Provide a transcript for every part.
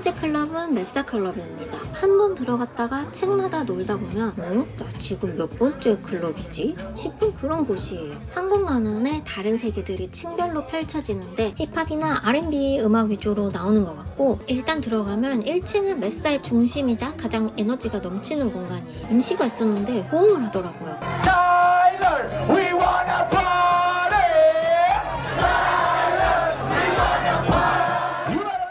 번째 클럽은 메사 클럽입니다. 한 번 들어갔다가 층마다 놀다 보면 나 지금 몇 번째 클럽이지? 싶은 그런 곳이에요. 한 공간 안에 다른 세계들이 층별로 펼쳐지는데 힙합이나 R&B 음악 위주로 나오는 것 같고, 일단 들어가면 1층은 메사의 중심이자 가장 에너지가 넘치는 공간이에요. MC가 있었는데 호응을 하더라고요. We wanna party.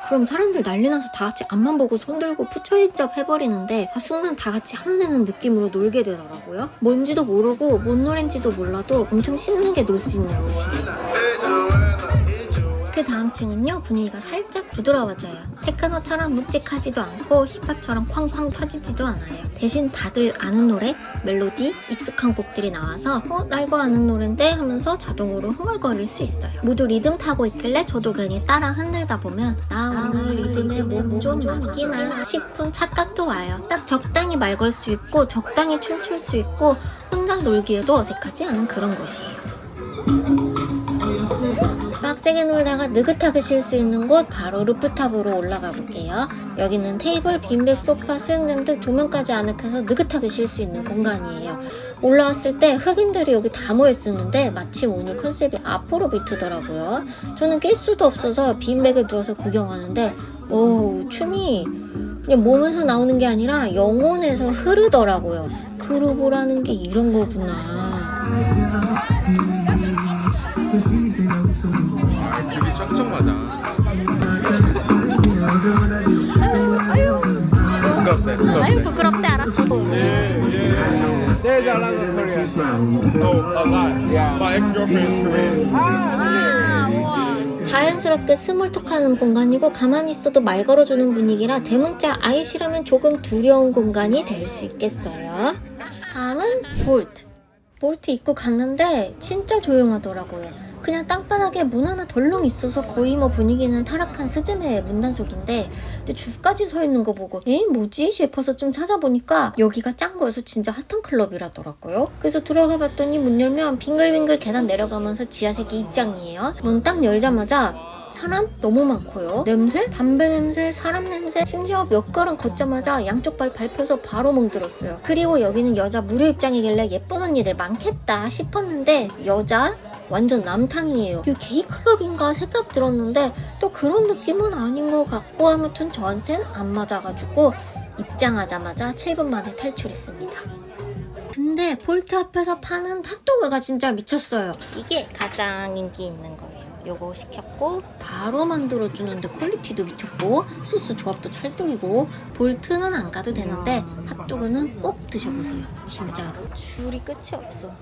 그럼 사람들 난리 나서 다 같이 앞만 보고 손들고 푸처입접 해버리는데 순간 다 같이 하나 되는 느낌으로 놀게 되더라고요. 뭔지도 모르고 뭔 노래인지도 몰라도 엄청 신나게 놀 수 있는 곳이에요. 그 다음 층은요, 분위기가 살짝 부드러워져요. 테크노처럼 묵직하지도 않고 힙합처럼 쾅쾅 터지지도 않아요. 대신 다들 아는 노래, 멜로디, 익숙한 곡들이 나와서 나 이거 아는 노랜데 하면서 자동으로 흥얼거릴 수 있어요. 모두 리듬 타고 있길래 저도 괜히 따라 흔들다 보면 나 오늘 리듬에 몸 좀 맡기나 싶은 착각도 와요. 딱 적당히 말 걸 수 있고 적당히 춤출 수 있고 혼자 놀기에도 어색하지 않은 그런 곳이에요. 빡세게 놀다가 느긋하게 쉴 수 있는 곳, 바로 루프탑으로 올라가 볼게요. 여기는 테이블, 빈백, 소파, 수영장 등 조명까지 아늑해서 느긋하게 쉴 수 있는 공간이에요. 올라왔을 때 흑인들이 여기 다 모였었는데 마침 오늘 컨셉이 아프로비트더라고요. 저는 낄 수도 없어서 빈백에 누워서 구경하는데 춤이 그냥 몸에서 나오는 게 아니라 영혼에서 흐르더라고요. 그루브라는 게 이런 거구나. 집이 쩍쩍 맞아. 아유 부끄럽대. 알았어. There's a lot of Korean. Oh, a lot. Yeah. My ex-girlfriend is Korean. 자연스럽게 스몰톡하는 공간이고 가만히 있어도 말 걸어주는 분위기라 대문자 아이 싫으면 조금 두려운 공간이 될 수 있겠어요. 다음은 볼트 입구 갔는데 진짜 조용하더라고요. 그냥 땅바닥에 문 하나 덜렁 있어서 거의 분위기는 타락한 스즈메 문단속인데, 근데 줄까지 서 있는 거 보고 뭐지 싶어서 좀 찾아보니까 여기가 짠 거여서 진짜 핫한 클럽이라더라고요. 그래서 들어가 봤더니 문 열면 빙글빙글 계단 내려가면서 지하세계 입장이에요. 문 딱 열자마자 사람 너무 많고요. 냄새? 담배 냄새, 사람 냄새, 심지어 몇 걸음 걷자마자 양쪽 발 밟혀서 바로 멍들었어요. 그리고 여기는 여자 무료 입장이길래 예쁜 언니들 많겠다 싶었는데 여자? 완전 남탕이에요. 이 게이클럽인가 생각 들었는데 또 그런 느낌은 아닌 것 같고, 아무튼 저한텐 안 맞아가지고 입장하자마자 7분 만에 탈출했습니다. 근데 볼트 앞에서 파는 핫도그가 진짜 미쳤어요. 이게 가장 인기 있는 거예요. 요거 시켰고 바로 만들어주는데 퀄리티도 미쳤고 소스 조합도 찰떡이고, 볼트는 안 가도 되는데 핫도그는 꼭 드셔보세요. 진짜로 줄이 끝이 없어.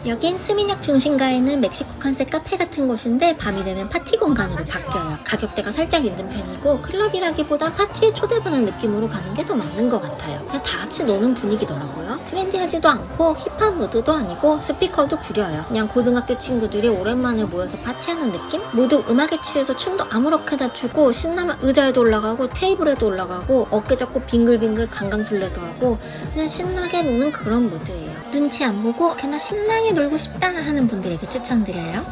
여긴 스미냑 중심가에 있는 멕시코 컨셉 카페 같은 곳인데 밤이 되면 파티 공간으로 바뀌어요. 가격대가 살짝 있는 편이고 클럽이라기보다 파티에 초대받는 느낌으로 가는 게 더 맞는 것 같아요. 그냥 다 같이 노는 분위기더라고요. 트렌디하지도 않고 힙합 무드도 아니고 스피커도 구려요. 그냥 고등학교 친구들이 오랜만에 모여서 파티하는 느낌? 모두 음악에 취해서 춤도 아무렇게나 추고 신나면 의자에도 올라가고 테이블에도 올라가고 어깨 잡고 빙글빙글 강강술래도 하고 그냥 신나게 노는 그런 무드예요. 눈치 안 보고 그냥 신나게 놀고 싶다 하는 분들에게 추천드려요.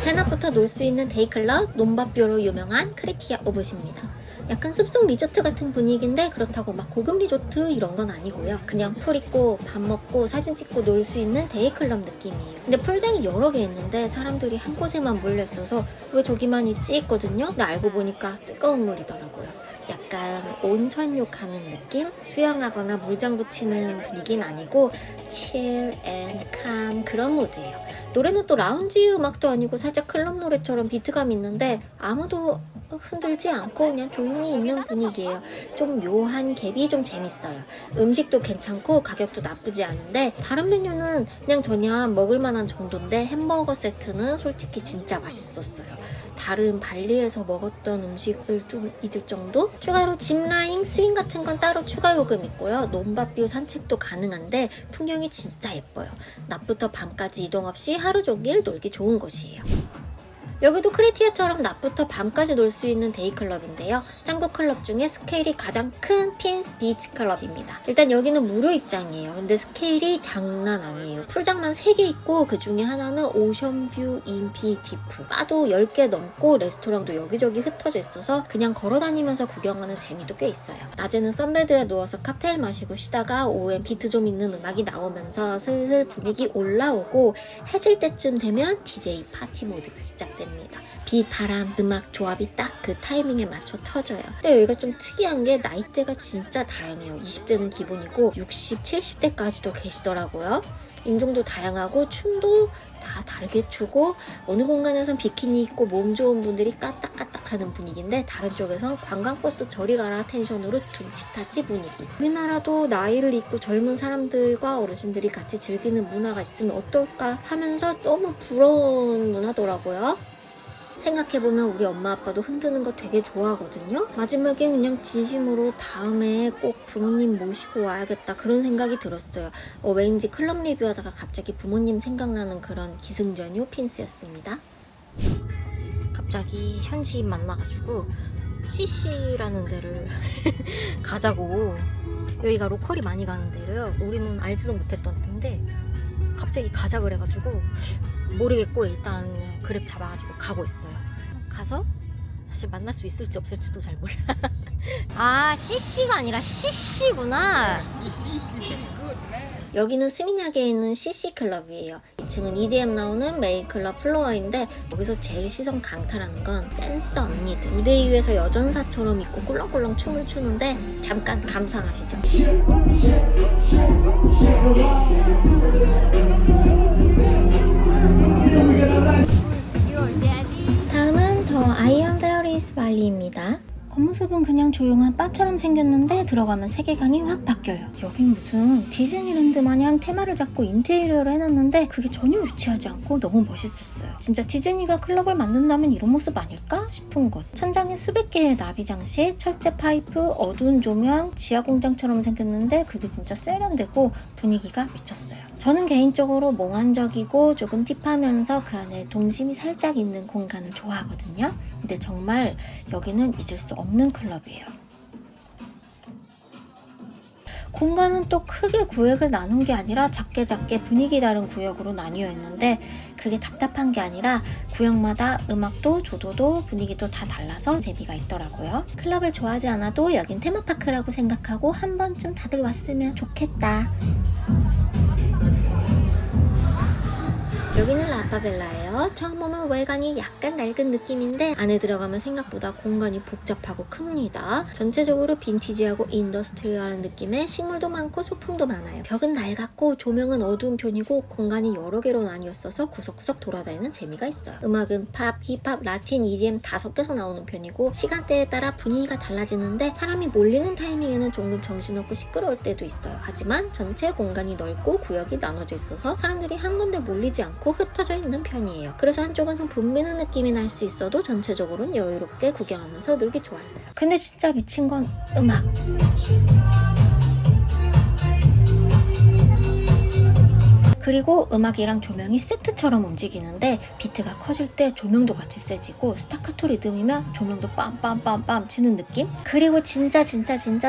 대낮부터 놀 수 있는 데이클럽 논바뼈로 유명한 크리티아 오브시입니다. 약간 숲속 리조트 같은 분위기인데 그렇다고 막 고급 리조트 이런 건 아니고요. 그냥 풀 있고 밥 먹고 사진 찍고 놀 수 있는 데이클럽 느낌이에요. 근데 풀장이 여러 개 있는데 사람들이 한 곳에만 몰려있어서 왜 저기만 있지 했거든요. 근데 알고 보니까 뜨거운 물이더라고요. 약간 온천욕하는 느낌? 수영하거나 물장구 치는 분위기는 아니고 chill and calm 그런 무드예요. 노래는 또 라운지 음악도 아니고 살짝 클럽 노래처럼 비트감 있는데 아무도 흔들지 않고 그냥 조용히 있는 분위기예요. 좀 묘한 갭이 좀 재밌어요. 음식도 괜찮고 가격도 나쁘지 않은데 다른 메뉴는 그냥 먹을 만한 정도인데 햄버거 세트는 솔직히 진짜 맛있었어요. 다른 발리에서 먹었던 음식을 좀 잊을 정도? 추가로 짚라인, 스윙 같은 건 따로 추가 요금 있고요. 논바뷰 산책도 가능한데 풍경이 진짜 예뻐요. 낮부터 밤까지 이동 없이 하루 종일 놀기 좋은 곳이에요. 여기도 크리티아처럼 낮부터 밤까지 놀 수 있는 데이클럽인데요. 짱구 클럽 중에 스케일이 가장 큰 핀스 비치 클럽입니다. 일단 여기는 무료 입장이에요. 근데 스케일이 장난 아니에요. 풀장만 3개 있고 그 중에 하나는 오션뷰 인피 디프. 바도 10개 넘고 레스토랑도 여기저기 흩어져 있어서 그냥 걸어다니면서 구경하는 재미도 꽤 있어요. 낮에는 선베드에 누워서 칵테일 마시고 쉬다가 오후엔 비트 좀 있는 음악이 나오면서 슬슬 분위기 올라오고 해질 때쯤 되면 DJ 파티 모드가 시작됩니다. 빛, 바람, 음악 조합이 딱 그 타이밍에 맞춰 터져요. 근데 여기가 좀 특이한 게 나이대가 진짜 다양해요. 20대는 기본이고 60, 70대까지도 계시더라고요. 인종도 다양하고 춤도 다 다르게 추고 어느 공간에선 비키니 입고 몸 좋은 분들이 까딱까딱하는 분위기인데 다른 쪽에선 관광버스 저리 가라 텐션으로 둠칫하지 분위기. 우리나라도 나이를 잊고 젊은 사람들과 어르신들이 같이 즐기는 문화가 있으면 어떨까 하면서 너무 부러운 문화더라고요. 생각해보면 우리 엄마 아빠도 흔드는 거 되게 좋아하거든요. 마지막에 그냥 진심으로 다음에 꼭 부모님 모시고 와야겠다 그런 생각이 들었어요. 왠지 클럽 리뷰하다가 갑자기 부모님 생각나는 그런 기승전유 핀스였습니다. 갑자기 현지인 만나가지고 CC라는 데를 가자고. 여기가 로컬이 많이 가는 데래요. 우리는 알지도 못했던 데인데 갑자기 가자 그래가지고 모르겠고 일단 그랩 잡아가지고 가고 있어요. 가서 사실 만날 수 있을지 없을지도 잘 몰라. 아, CC가 아니라 CC구나. 여기는 스미냑에 있는 CC 클럽이에요. 2층은 EDM 나오는 메인 클럽 플로어인데 여기서 제일 시선 강탈하는 건 댄서 언니들. 무대 위에서 여전사처럼 입고 꿀렁꿀렁 춤을 추는데 잠깐 감상하시죠. 다음은 더 아이언 베어리스 발리입니다. 겉모습은 그냥 조용한 바처럼 생겼는데 들어가면 세계관이 확 바뀌어요. 여긴 무슨 디즈니랜드 마냥 테마를 잡고 인테리어를 해놨는데 그게 전혀 유치하지 않고 너무 멋있었어요. 진짜 디즈니가 클럽을 만든다면 이런 모습 아닐까 싶은 곳. 천장에 수백 개의 나비 장식, 철제 파이프, 어두운 조명, 지하 공장처럼 생겼는데 그게 진짜 세련되고 분위기가 미쳤어요. 저는 개인적으로 몽환적이고 조금 딥하면서 그 안에 동심이 살짝 있는 공간을 좋아하거든요. 근데 정말 여기는 잊을 수 없는 클럽이에요. 공간은 또 크게 구역을 나눈 게 아니라 작게 분위기 다른 구역으로 나뉘어 있는데 그게 답답한 게 아니라 구역마다 음악도 조도도 분위기도 다 달라서 재미가 있더라고요. 클럽을 좋아하지 않아도 여긴 테마파크라고 생각하고 한 번쯤 다들 왔으면 좋겠다. 여기는 라파벨라예요. 처음 보면 외관이 약간 낡은 느낌인데 안에 들어가면 생각보다 공간이 복잡하고 큽니다. 전체적으로 빈티지하고 인더스트리얼한 느낌에 식물도 많고 소품도 많아요. 벽은 낡았고 조명은 어두운 편이고 공간이 여러 개로 나뉘었어서 구석구석 돌아다니는 재미가 있어요. 음악은 팝, 힙합, 라틴, EDM 다 섞여서 나오는 편이고 시간대에 따라 분위기가 달라지는데 사람이 몰리는 타이밍에는 조금 정신없고 시끄러울 때도 있어요. 하지만 전체 공간이 넓고 구역이 나눠져 있어서 사람들이 한 군데 몰리지 않고 흩어져 있는 편이에요. 그래서 한쪽은 붐비는 느낌이 날 수 있어도 전체적으로는 여유롭게 구경하면서 놀기 좋았어요. 근데 진짜 미친 건 음악. 그리고 음악이랑 조명이 세트처럼 움직이는데 비트가 커질 때 조명도 같이 세지고 스타카토 리듬이면 조명도 빰빰빰빰 치는 느낌? 그리고 진짜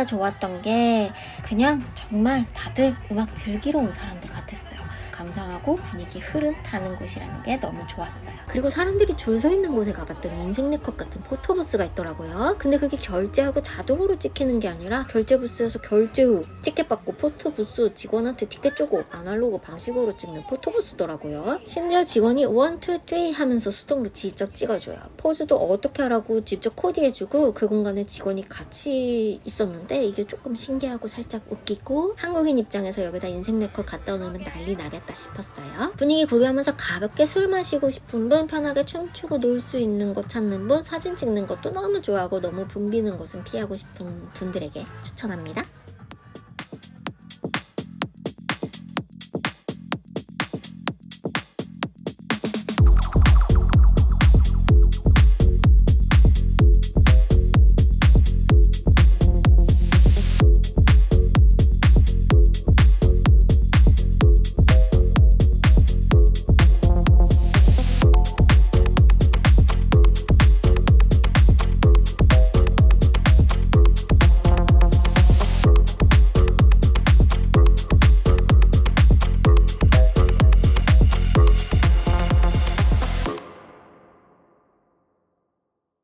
좋았던 게 그냥 정말 다들 음악 즐기러 온 사람들 같았어요. 감상하고 분위기 흐름타는 곳이라는 게 너무 좋았어요. 그리고 사람들이 줄 서 있는 곳에 가봤더니 인생 네컷 같은 포토부스가 있더라고요. 근데 그게 결제하고 자동으로 찍히는 게 아니라 결제 부스에서 결제 후 티켓 받고 포토부스 직원한테 티켓 주고 아날로그 방식으로 찍는 포토부스더라고요. 심지어 직원이 1, 2, 3 하면서 수동으로 직접 찍어줘요. 포즈도 어떻게 하라고 직접 코디해주고 그 공간에 직원이 같이 있었는데 이게 조금 신기하고 살짝 웃기고 한국인 입장에서 여기다 인생 네컷 갖다 놓으면 난리 나겠다 싶었어요. 분위기 구경하면서 가볍게 술 마시고 싶은 분, 편하게 춤추고 놀 수 있는 곳 찾는 분, 사진 찍는 것도 너무 좋아하고 너무 붐비는 곳은 피하고 싶은 분들에게 추천합니다.